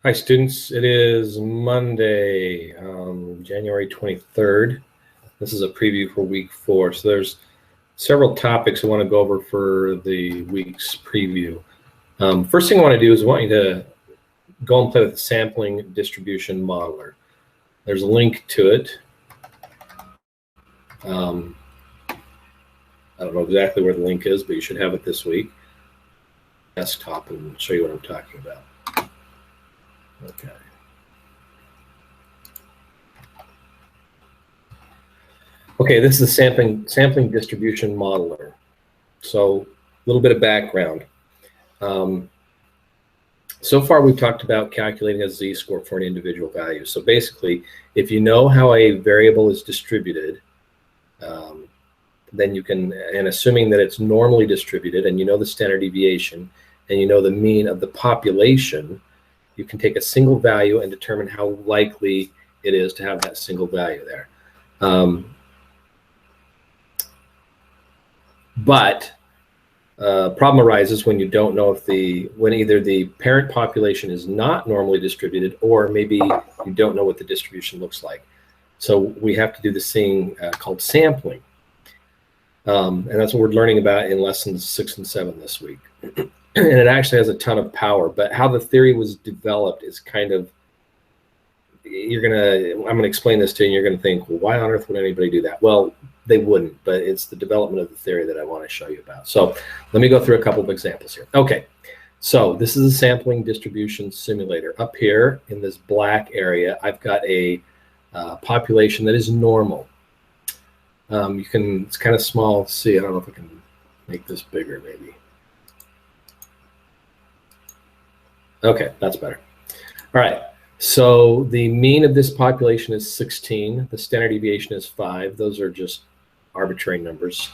Hi students, it is Monday, January 23rd. This is a preview for week 4. So there's several topics I want to go over for the week's preview. First thing I want to do is I want you to go and play with the sampling distribution modeler. There's a link to it. I don't know exactly where the link is, but you should have it this week. Desktop and show you what I'm talking about. Okay. Okay, this is the sampling distribution modeler. So a little bit of background. So far we've talked about calculating a z-score for an individual value. So basically, if you know how a variable is distributed, then you can, and assuming that it's normally distributed and you know the standard deviation and you know the mean of the population, you can take a single value and determine how likely it is to have that single value there. But problem arises when you don't know if when either the parent population is not normally distributed or maybe you don't know what the distribution looks like. So we have to do this thing called sampling. And that's what we're learning about in lessons 6 and 7 this week. And it actually has a ton of power, but how the theory was developed is kind of, I'm gonna explain this to you and you're gonna think, well, why on earth would anybody do that? Well, they wouldn't, but it's the development of the theory that I want to show you about. So let me go through a couple of examples here. Okay, so this is a sampling distribution simulator. Up here in this black area, I've got a population that is normal. It's kind of small. See, I don't know if I can make this bigger maybe. Okay, that's better. All right, so the mean of this population is 16. The standard deviation is 5. Those are just arbitrary numbers.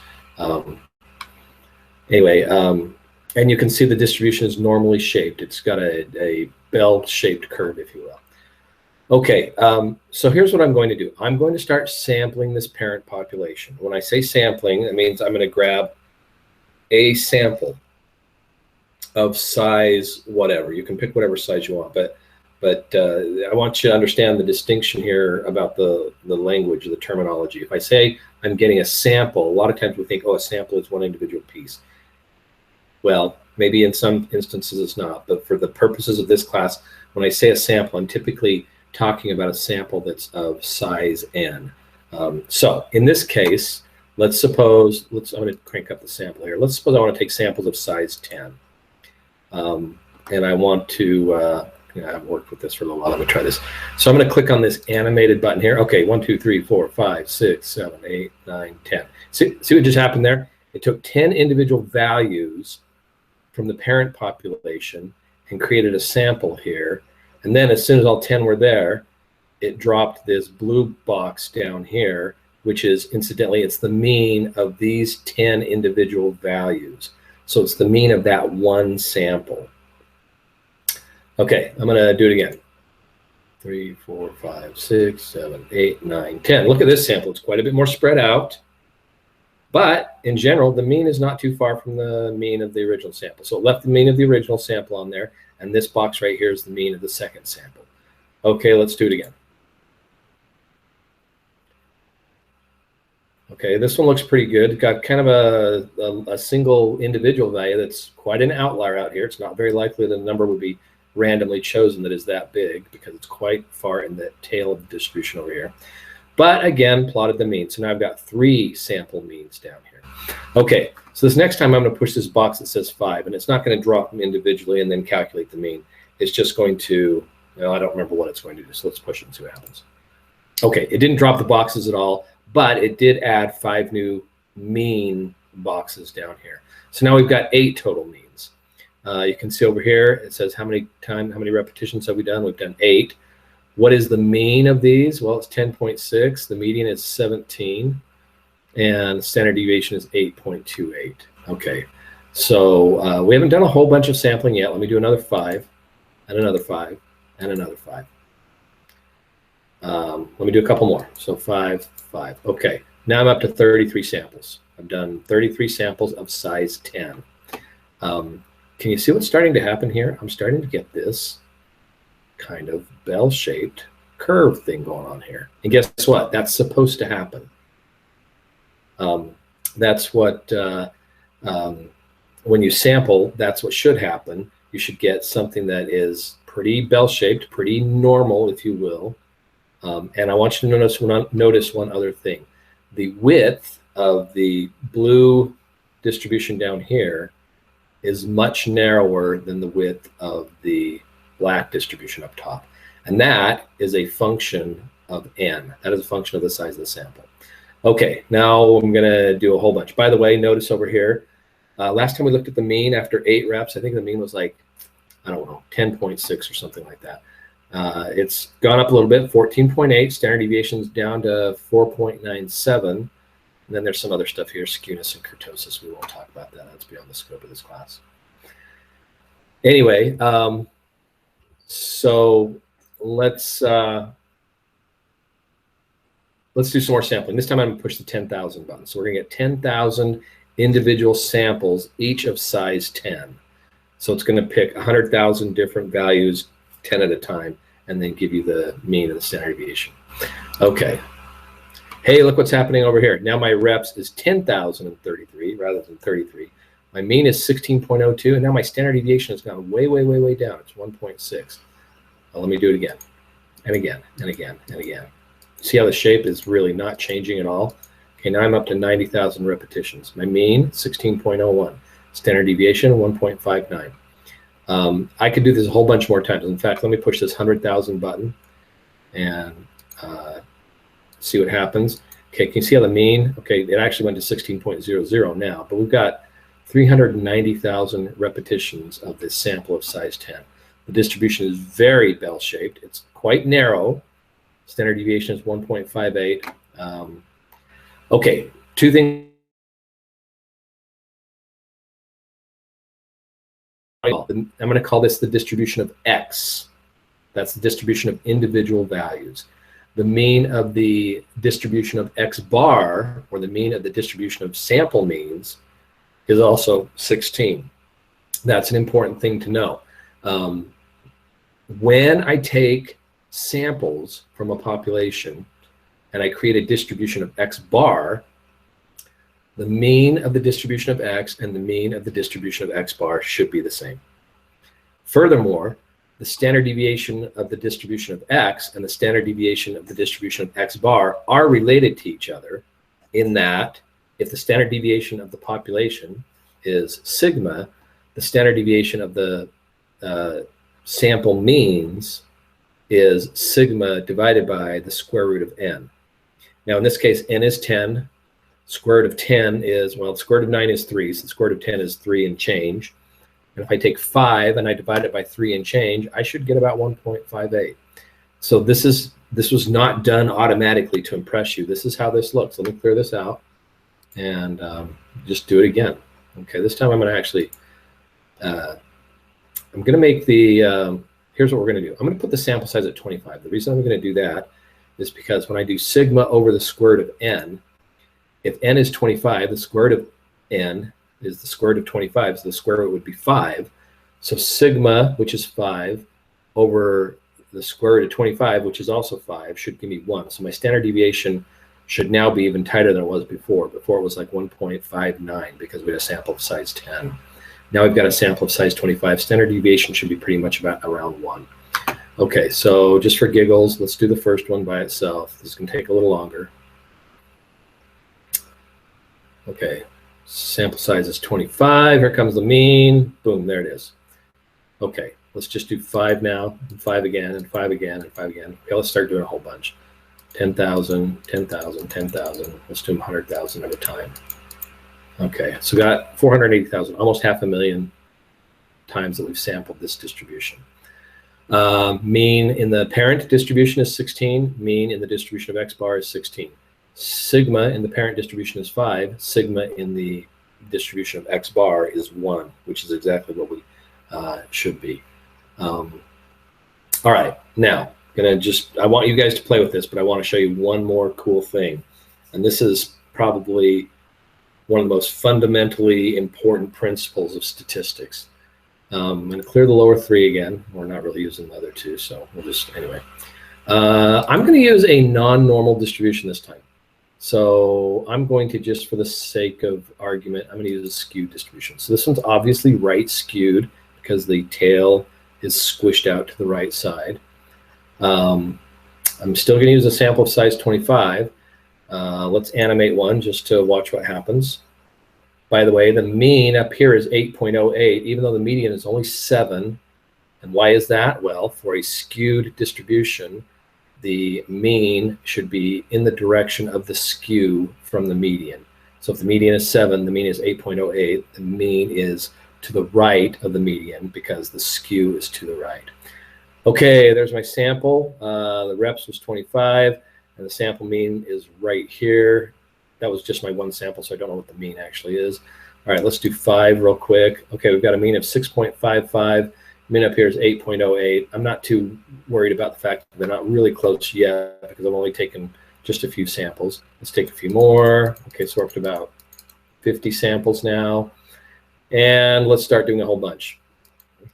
Anyway, and you can see the distribution is normally shaped. It's got a bell-shaped curve, if you will. Okay, so here's what I'm going to do. I'm going to start sampling this parent population. When I say sampling, that means I'm going to grab a sample of size whatever. You can pick whatever size you want, but I want you to understand the distinction here about the language, the terminology. If I say I'm getting a sample, a lot of times we think, oh, a sample is one individual piece. Well, maybe in some instances it's not, but for the purposes of this class, when I say a sample, I'm typically talking about a sample that's of size n. So in this case, I'm going to crank up the sample here. Let's suppose I want to take samples of size 10. And I want to, I've worked with this for a little while. Let me try this. So I'm going to click on this animated button here. Okay, 1, 2, 3, 4, 5, 6, 7, 8, 9, 10. See what just happened there? It took 10 individual values from the parent population and created a sample here. And then as soon as all 10 were there, it dropped this blue box down here, which is, incidentally, it's the mean of these 10 individual values. So it's the mean of that one sample. Okay, I'm going to do it again. 3, 4, 5, 6, 7, 8, 9, 10. Look at this sample. It's quite a bit more spread out. But in general, the mean is not too far from the mean of the original sample. So it left the mean of the original sample on there. And this box right here is the mean of the second sample. Okay, let's do it again. Okay, this one looks pretty good. It's got kind of a single individual value that's quite an outlier out here. It's not very likely that the number would be randomly chosen that is that big because it's quite far in the tail of the distribution over here. But again, plotted the mean. So now I've got 3 sample means down here. Okay, so this next time I'm going to push this box that says 5, and it's not going to drop them individually and then calculate the mean. It's just going to, well, I don't remember what it's going to do, so let's push it and see what happens. Okay, it didn't drop the boxes at all, but it did add 5 new mean boxes down here. So now we've got 8 total means. You can see over here, it says how many repetitions have we done? We've done 8. What is the mean of these? Well, it's 10.6. The median is 17. And standard deviation is 8.28. Okay, so we haven't done a whole bunch of sampling yet. Let me do another 5, and another 5, and another 5. Let me do a couple more. So 5, 5. Okay, now I'm up to 33 samples. I've done 33 samples of size 10. Can you see what's starting to happen here? I'm starting to get this kind of bell-shaped curve thing going on here. And guess what? That's supposed to happen. That's what, when you sample, that's what should happen. You should get something that is pretty bell-shaped, pretty normal, if you will. And I want you to notice one other thing. The width of the blue distribution down here is much narrower than the width of the black distribution up top. And that is a function of n. That is a function of the size of the sample. Okay, now I'm going to do a whole bunch. By the way, notice over here, last time we looked at the mean after 8 reps, I think the mean was like, I don't know, 10.6 or something like that. It's gone up a little bit, 14.8. Standard deviation's down to 4.97. And then there's some other stuff here, skewness and kurtosis. We won't talk about that. That's beyond the scope of this class. Anyway, so let's do some more sampling. This time I'm going to push the 10,000 button. So we're going to get 10,000 individual samples, each of size 10. So it's going to pick 100,000 different values, 10 at a time, and then give you the mean of the standard deviation. Okay. Hey, look what's happening over here. Now my reps is 10,033 rather than 33. My mean is 16.02, and now my standard deviation has gone way, way, way, way down. It's 1.6. Well, let me do it again, and again, and again, and again. See how the shape is really not changing at all? Okay, now I'm up to 90,000 repetitions. My mean, 16.01. Standard deviation, 1.59. I could do this a whole bunch more times. In fact, let me push this 100,000 button and see what happens. Okay, can you see how the mean? Okay, it actually went to 16.00 now, but we've got 390,000 repetitions of this sample of size 10. The distribution is very bell-shaped. It's quite narrow. Standard deviation is 1.58. Okay, two things. I'm going to call this the distribution of X. That's the distribution of individual values. The mean of the distribution of X bar, or the mean of the distribution of sample means, is also 16. That's an important thing to know. When I take samples from a population and I create a distribution of X bar, the mean of the distribution of X and the mean of the distribution of X bar should be the same. Furthermore, the standard deviation of the distribution of X and the standard deviation of the distribution of X bar are related to each other in that if the standard deviation of the population is sigma, the standard deviation of the sample means is sigma divided by the square root of n. Now in this case, n is 10. Square root of 10 is, well, the square root of 9 is 3, so the square root of 10 is 3 and change. And if I take 5 and I divide it by 3 and change, I should get about 1.58. So this was not done automatically to impress you. This is how this looks. Let me clear this out and just do it again. Okay, this time I'm going to actually, I'm going to make the, here's what we're going to do. I'm going to put the sample size at 25. The reason I'm going to do that is because when I do sigma over the square root of n, if n is 25, the square root of n is the square root of 25, so the square root would be 5. So sigma, which is 5, over the square root of 25, which is also 5, should give me 1. So my standard deviation should now be even tighter than it was before. Before it was like 1.59 because we had a sample of size 10. Now we've got a sample of size 25. Standard deviation should be pretty much about around 1. Okay, so just for giggles, let's do the first one by itself. This can take a little longer. Okay, sample size is 25. Here comes the mean. Boom, there it is. Okay, let's just do 5 now, and 5 again, and 5 again, and 5 again. Okay, let's start doing a whole bunch. 10,000, 10,000, 10,000. Let's do 100,000 at a time. Okay, so we got 480,000, almost 500,000 times that we've sampled this distribution. Mean in the parent distribution is 16. Mean in the distribution of X bar is 16. Sigma in the parent distribution is 5. Sigma in the distribution of X bar is 1, which is exactly what we should be. All right, now I want you guys to play with this, but I want to show you one more cool thing. And this is probably one of the most fundamentally important principles of statistics. I'm going to clear the lower 3 again. We're not really using the other 2, so we'll just, anyway. I'm going to use a non-normal distribution this time. So I'm going to, just for the sake of argument, I'm going to use a skewed distribution. So this one's obviously right skewed because the tail is squished out to the right side. I'm still going to use a sample of size 25. Let's animate one just to watch what happens. By the way, the mean up here is 8.08, even though the median is only 7. And why is that? Well, for a skewed distribution, the mean should be in the direction of the skew from the median. So if the median is 7, the mean is 8.08. The mean is to the right of the median because the skew is to the right. Okay, there's my sample. The reps was 25, and the sample mean is right here. That was just my one sample, so I don't know what the mean actually is. All right, let's do 5 real quick. Okay, we've got a mean of 6.55. Mean up here is 8.08. I'm not too worried about the fact that they're not really close yet because I've only taken just a few samples. Let's take a few more. Okay, so we're up to about 50 samples now. And let's start doing a whole bunch.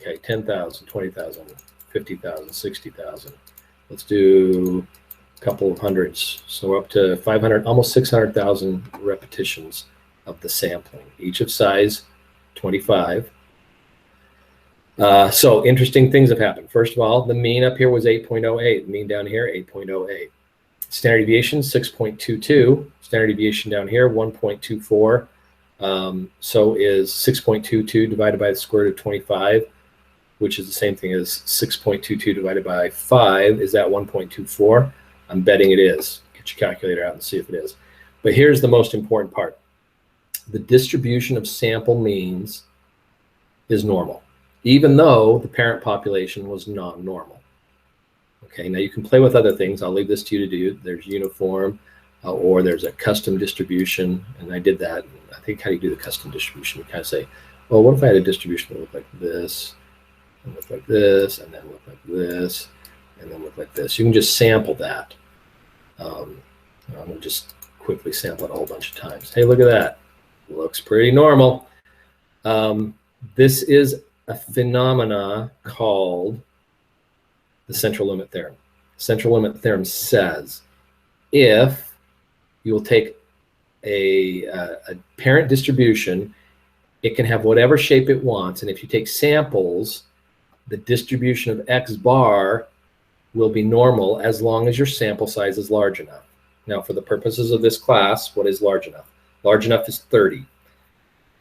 Okay, 10,000, 20,000, 50,000, 60,000. Let's do couple of hundreds. So we're up to 500, almost 600,000 repetitions of the sampling, each of size 25. So interesting things have happened. First of all, the mean up here was 8.08. The mean down here, 8.08. Standard deviation, 6.22. Standard deviation down here, 1.24. So is 6.22 divided by the square root of 25, which is the same thing as 6.22 divided by 5. Is that 1.24? I'm betting it is. Get your calculator out and see if it is. But here's the most important part. The distribution of sample means is normal, even though the parent population was non-normal. Okay, now you can play with other things. I'll leave this to you to do. There's uniform, or there's a custom distribution, and I did that. I think how you do the custom distribution, you kind of say, well, what if I had a distribution that looked like this, and look like this, and then look like this, and then look like this. You can just sample that. I'm going to just quickly sample it a whole bunch of times. Hey, look at that. Looks pretty normal. This is a phenomena called the central limit theorem. Central limit theorem says if you will take a parent distribution, it can have whatever shape it wants. And if you take samples, the distribution of X bar will be normal as long as your sample size is large enough. Now, for the purposes of this class, what is large enough? Large enough is 30.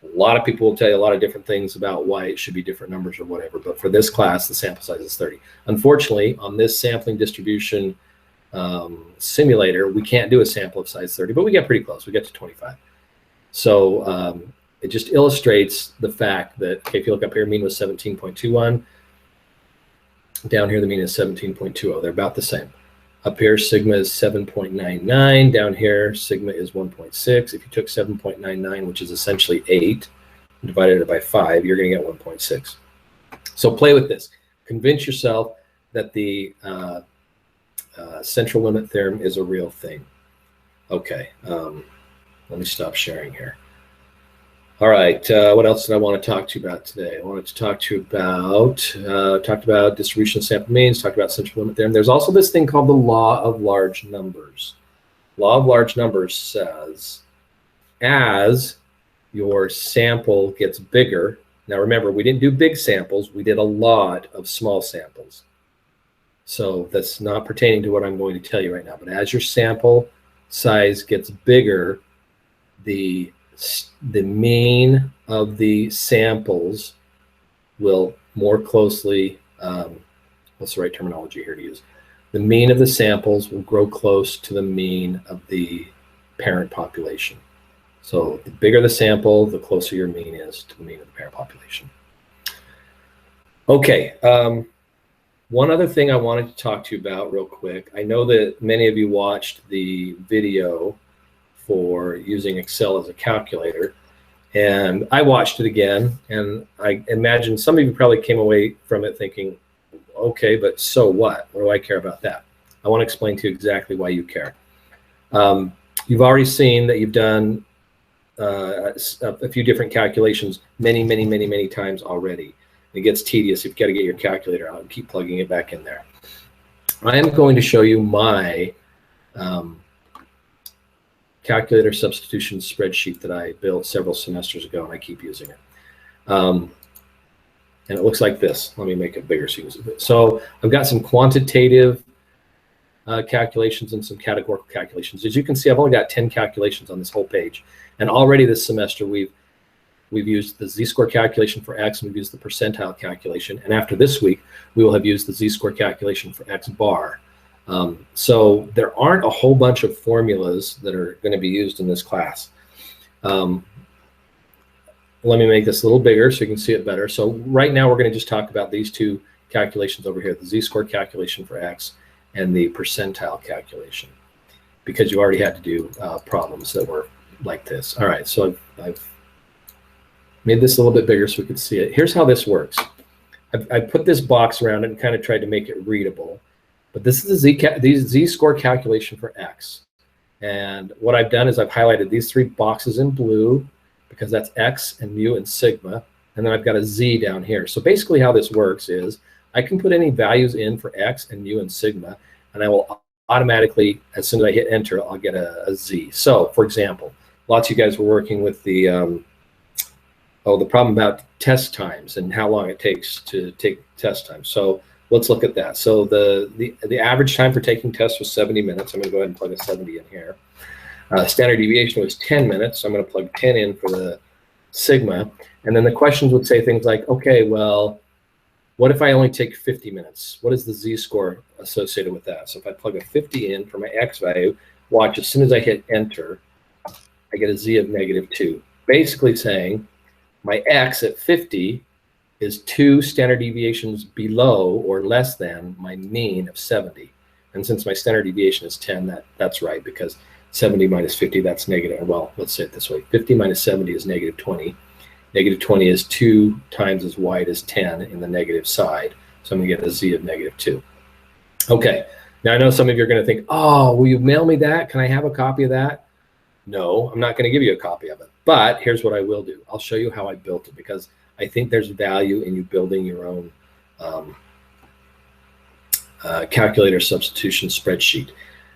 A lot of people will tell you a lot of different things about why it should be different numbers or whatever, but for this class, the sample size is 30. Unfortunately, on this sampling distribution simulator, we can't do a sample of size 30, but we get pretty close. We get to 25. So it just illustrates the fact that, okay, if you look up here, mean was 17.21. Down here, the mean is 17.20. They're about the same. Up here, sigma is 7.99. Down here, sigma is 1.6. If you took 7.99, which is essentially 8, and divided it by 5, you're going to get 1.6. So play with this. Convince yourself that the central limit theorem is a real thing. Okay, let me stop sharing here. All right, what else did I want to talk to you about today? I wanted to talk to you about, talked about distribution of sample means, talked about central limit theorem. There's also this thing called the law of large numbers. Law of large numbers says as your sample gets bigger, now remember, we didn't do big samples, we did a lot of small samples. So that's not pertaining to what I'm going to tell you right now, but as your sample size gets bigger, the mean of the samples will more closely, what's the right terminology here to use? The mean of the samples will grow close to the mean of the parent population. So the bigger the sample, the closer your mean is to the mean of the parent population. Okay, one other thing I wanted to talk to you about real quick. I know that many of you watched the video for using Excel as a calculator, and I watched it again, and I imagine some of you probably came away from it thinking, okay, but so what? What do I care about that? I want to explain to you exactly why you care. You've already seen that you've done a few different calculations many times already. It gets tedious. You've got to get your calculator out and keep plugging it back in there. I am going to show you my calculator substitution spreadsheet that I built several semesters ago, and I keep using it. And it looks like this. Let me make it bigger so you can see it. So I've got some quantitative calculations and some categorical calculations. As you can see, I've only got 10 calculations on this whole page. And already this semester, we've used the z-score calculation for x, and we've used the percentile calculation. And after this week, we will have used the z-score calculation for x bar. So there aren't a whole bunch of formulas that are going to be used in this class. Let me make this a little bigger so you can see it better. So right now, we're going to just talk about these two calculations over here, the z-score calculation for x and the percentile calculation, because you already had to do problems that were like this. All right, so I've made this a little bit bigger so we can see it. Here's how this works. I put this box around it and kind of tried to make it readable. But this is the z-score calculation for x. And what I've done is I've highlighted these three boxes in blue because that's x and mu and sigma. And then I've got a z down here. So basically how this works is I can put any values in for x and mu and sigma, and I will automatically, as soon as I hit enter, I'll get a z. So for example, lots of you guys were working with the problem about test times and how long it takes to take test time. So let's look at that. So the average time for taking tests was 70 minutes. I'm going to go ahead and plug a 70 in here. Standard deviation was 10 minutes. So I'm going to plug 10 in for the sigma. And then the questions would say things like, okay, well, what if I only take 50 minutes? What is the z-score associated with that? So if I plug a 50 in for my x value, watch, as soon as I hit enter, I get a z of -2. Basically saying my x at 50 is 2 standard deviations below or less than my mean of 70. And since my standard deviation is 10, that's right, because 70 minus 50, that's negative. Well, let's say it this way. 50 minus 70 is -20. -20 is 2 times as wide as 10 in the negative side. So I'm going to get a z of -2. Okay. Now, I know some of you are going to think, oh, will you mail me that? Can I have a copy of that? No, I'm not going to give you a copy of it. But here's what I will do. I'll show you how I built it, because I think there's value in you building your own calculator substitution spreadsheet.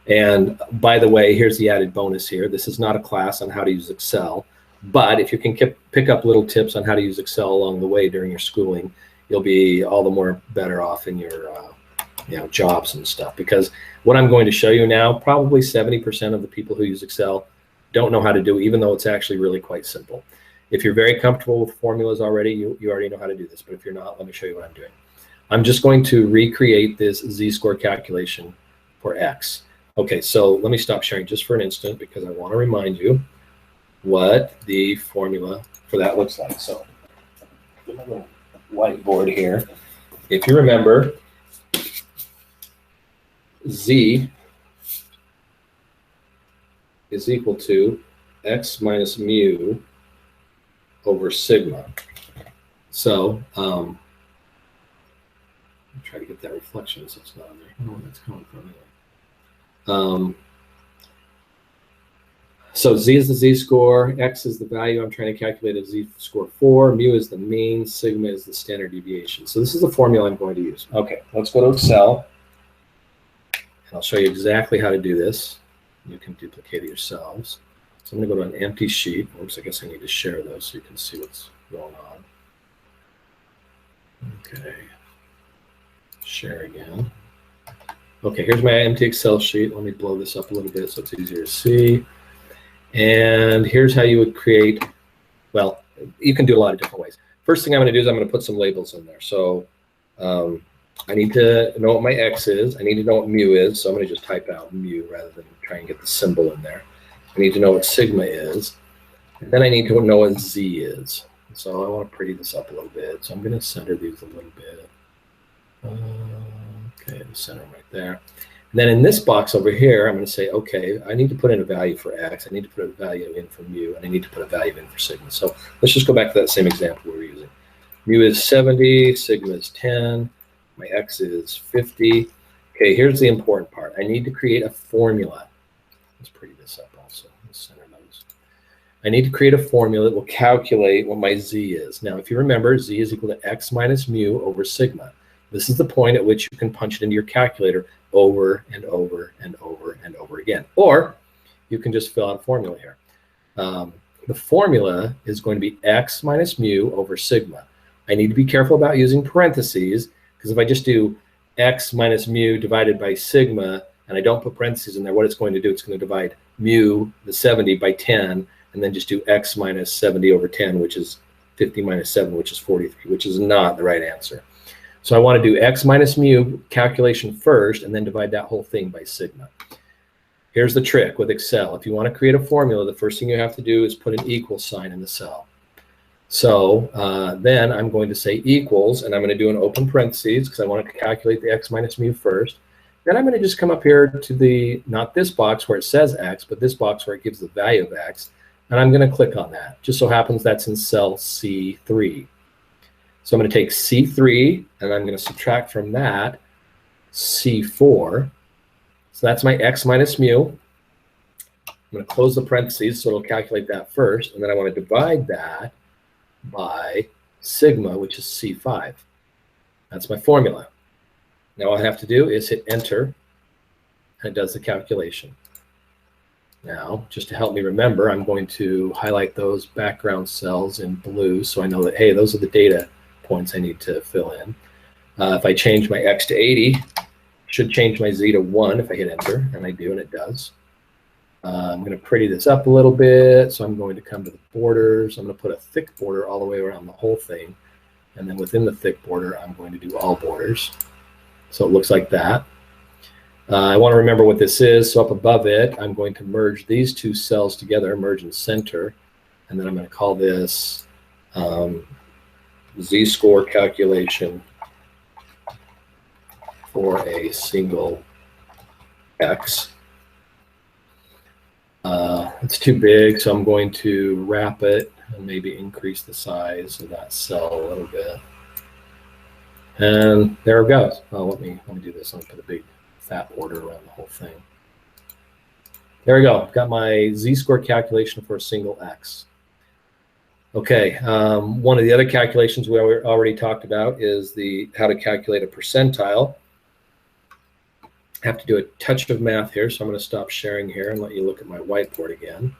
And by the way, here's the added bonus here. This is not a class on how to use Excel, but if you can pick up little tips on how to use Excel along the way during your schooling, you'll be all the more better off in your jobs and stuff. Because what I'm going to show you now, probably 70% of the people who use Excel don't know how to do it, even though it's actually really quite simple. If you're very comfortable with formulas already, you already know how to do this. But if you're not, let me show you what I'm doing. I'm just going to recreate this z-score calculation for x. Okay, so let me stop sharing just for an instant, because I want to remind you what the formula for that looks like. So get my little whiteboard here. If you remember, z is equal to x minus mu over sigma. So try to get that reflection so it's not on there. I don't know where that's coming from anyway. So z is the z-score, x is the value I'm trying to calculate a z-score for, mu is the mean, sigma is the standard deviation. So this is the formula I'm going to use. Okay, let's go to Excel, and I'll show you exactly how to do this. You can duplicate it yourselves. So I'm going to go to an empty sheet. Oops, I guess I need to share those so you can see what's going on. Okay, share again. Okay, here's my empty Excel sheet. Let me blow this up a little bit so it's easier to see. And here's how you would create, well, you can do a lot of different ways. First thing I'm going to do is I'm going to put some labels in there. So I need to know what my x is. I need to know what mu is. So I'm going to just type out mu rather than try and get the symbol in there. I need to know what sigma is. And then I need to know what z is. So I want to pretty this up a little bit. So I'm going to center these a little bit. Okay, center them right there. And then in this box over here, I'm going to say, okay, I need to put in a value for x. I need to put a value in for mu, and I need to put a value in for sigma. So let's just go back to that same example we were using. Mu is 70, sigma is 10, my x is 50. Okay, here's the important part. I need to create a formula. Let's pretty this up also. Let's center those. I need to create a formula that will calculate what my z is. Now, if you remember, z is equal to x minus mu over sigma. This is the point at which you can punch it into your calculator over and over and over and over again. Or you can just fill out a formula here. The formula is going to be x minus mu over sigma. I need to be careful about using parentheses, because if I just do x minus mu divided by sigma, and I don't put parentheses in there, what it's going to do, it's going to divide mu, the 70, by 10, and then just do x minus 70 over 10, which is 50 minus 7, which is 43, which is not the right answer. So I want to do x minus mu calculation first, and then divide that whole thing by sigma. Here's the trick with Excel. If you want to create a formula, the first thing you have to do is put an equal sign in the cell. So then I'm going to say equals, and I'm going to do an open parentheses because I want to calculate the x minus mu first. Then I'm going to just come up here to the, not this box where it says x, but this box where it gives the value of x, and I'm going to click on that. Just so happens that's in cell C3. So I'm going to take C3, and I'm going to subtract from that C4. So that's my x minus mu. I'm going to close the parentheses so it'll calculate that first, and then I want to divide that by sigma, which is C5. That's my formula. Now all I have to do is hit enter, and it does the calculation. Now, just to help me remember, I'm going to highlight those background cells in blue so I know that, hey, those are the data points I need to fill in. If I change my x to 80, should change my z to 1 if I hit enter, and I do, and it does. I'm going to pretty this up a little bit, so I'm going to come to the borders. I'm going to put a thick border all the way around the whole thing, and then within the thick border, I'm going to do all borders. So it looks like that. I want to remember what this is, so up above it, I'm going to merge these two cells together, merge and center, and then I'm going to call this z-score calculation for a single x. It's too big, so I'm going to wrap it and maybe increase the size of that cell a little bit. And there it goes. Oh, let me do this. Let me put a big fat border around the whole thing. There we go. I've got my z-score calculation for a single x. Okay, one of the other calculations we already talked about is how to calculate a percentile. I have to do a touch of math here, so I'm going to stop sharing here and let you look at my whiteboard again.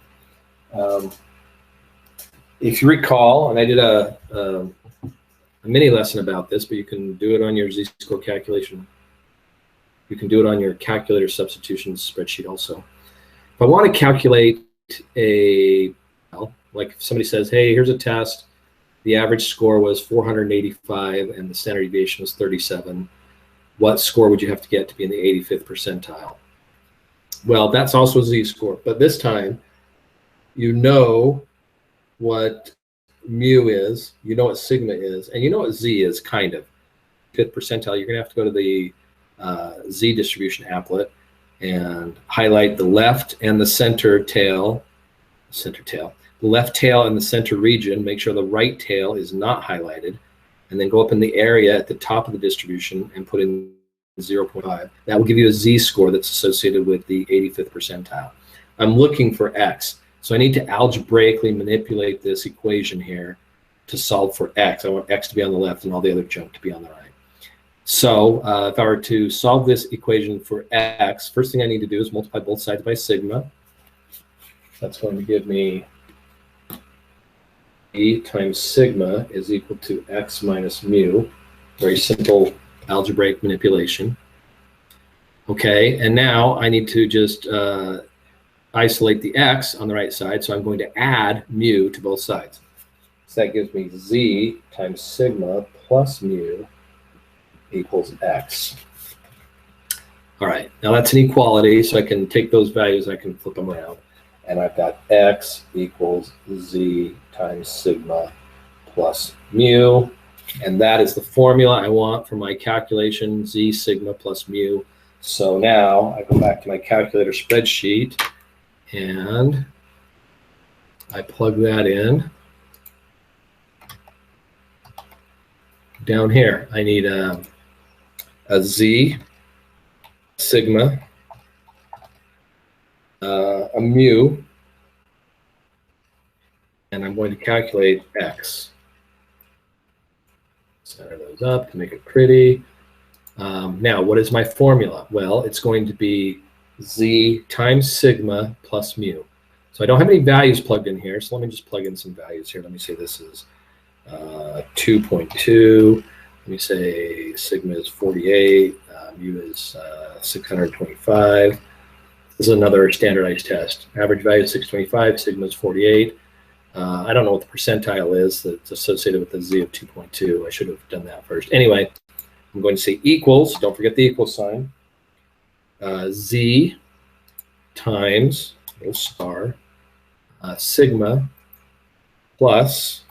If you recall, and I did a mini lesson about this, but you can do it on your z-score calculation. You can do it on your calculator substitution spreadsheet also. If I want to calculate like if somebody says, hey, here's a test, the average score was 485 and the standard deviation was 37. What score would you have to get to be in the 85th percentile? Well, that's also a z-score, but this time you know what mu is, you know what sigma is, and you know what z is, kind of. 5th percentile, you're going to have to go to the z distribution applet and highlight the left and the center tail, the left tail and the center region, make sure the right tail is not highlighted, and then go up in the area at the top of the distribution and put in 0.5. That will give you a z-score that's associated with the 85th percentile. I'm looking for x, so I need to algebraically manipulate this equation here to solve for x. I want x to be on the left and all the other junk to be on the right. So if I were to solve this equation for x, first thing I need to do is multiply both sides by sigma. That's going to give me E times sigma is equal to x minus mu. Very simple algebraic manipulation. Okay, and now I need to just isolate the x on the right side, so I'm going to add mu to both sides. So that gives me z times sigma plus mu equals x. All right, now that's an equality, so I can take those values, I can flip them around, and I've got x equals z times sigma plus mu, and that is the formula I want for my calculation, z sigma plus mu. So now I go back to my calculator spreadsheet, and I plug that in. Down here, I need a z sigma, a mu, I'm going to calculate x. Center those up to make it pretty. Now, what is my formula? Well, it's going to be z times sigma plus mu. So I don't have any values plugged in here, so let me just plug in some values here. Let me say this is 2.2. Let me say sigma is 48, mu is 625. This is another standardized test. Average value is 625, sigma is 48. I don't know what the percentile is that's associated with the z of 2.2. I should have done that first. Anyway, I'm going to say equals, don't forget the equal sign, z times, star, sigma plus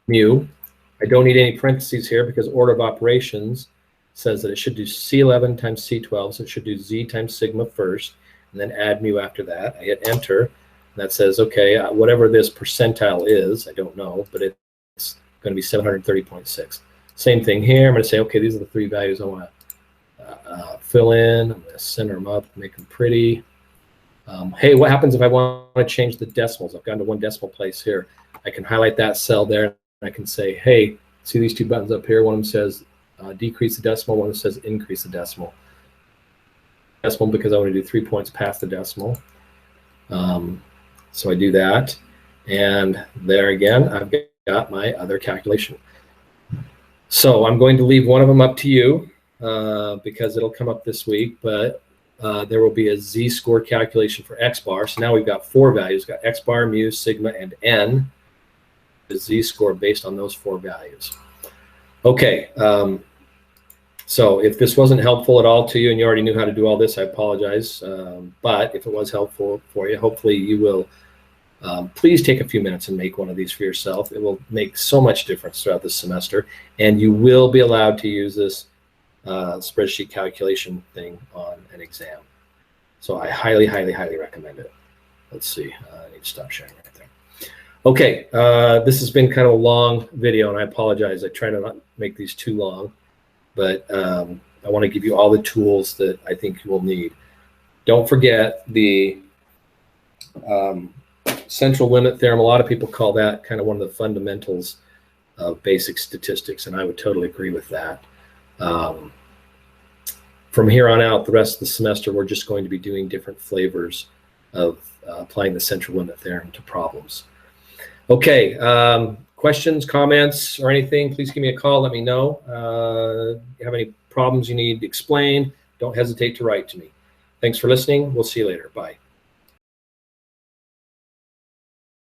mu. I don't need any parentheses here because order of operations says that it should do C11 times C12, so it should do z times sigma first, and then add mu after that. I hit enter, and that says, okay, whatever this percentile is, I don't know, but it's going to be 730.6. Same thing here. I'm going to say, okay, these are the three values I want to fill in. I'm going to center them up, make them pretty. Hey, what happens if I want to change the decimals? I've gone to one decimal place here. I can highlight that cell there, and I can say, hey, see these two buttons up here? One of them says decrease the decimal, one of them says increase the decimal. Decimal because I want to do 3 points past the decimal. So I do that, and there again, I've got my other calculation. So I'm going to leave one of them up to you because it'll come up this week, but there will be a z-score calculation for x bar. So now we've got four values. We've got x bar, mu, sigma, and n. The z-score based on those four values. Okay, so if this wasn't helpful at all to you and you already knew how to do all this, I apologize. But if it was helpful for you, hopefully you will please take a few minutes and make one of these for yourself. It will make so much difference throughout this semester, and you will be allowed to use this spreadsheet calculation thing on an exam. So I highly, highly, highly recommend it. Let's see, I need to stop sharing right there. Okay, this has been kind of a long video, and I apologize. I try to not make these too long, but I want to give you all the tools that I think you will need. Don't forget the central limit theorem. A lot of people call that kind of one of the fundamentals of basic statistics, and I would totally agree with that. From here on out, the rest of the semester, we're just going to be doing different flavors of applying the central limit theorem to problems. Okay, questions, comments, or anything, please give me a call. Let me know. If you have any problems you need explained, don't hesitate to write to me. Thanks for listening. We'll see you later. Bye.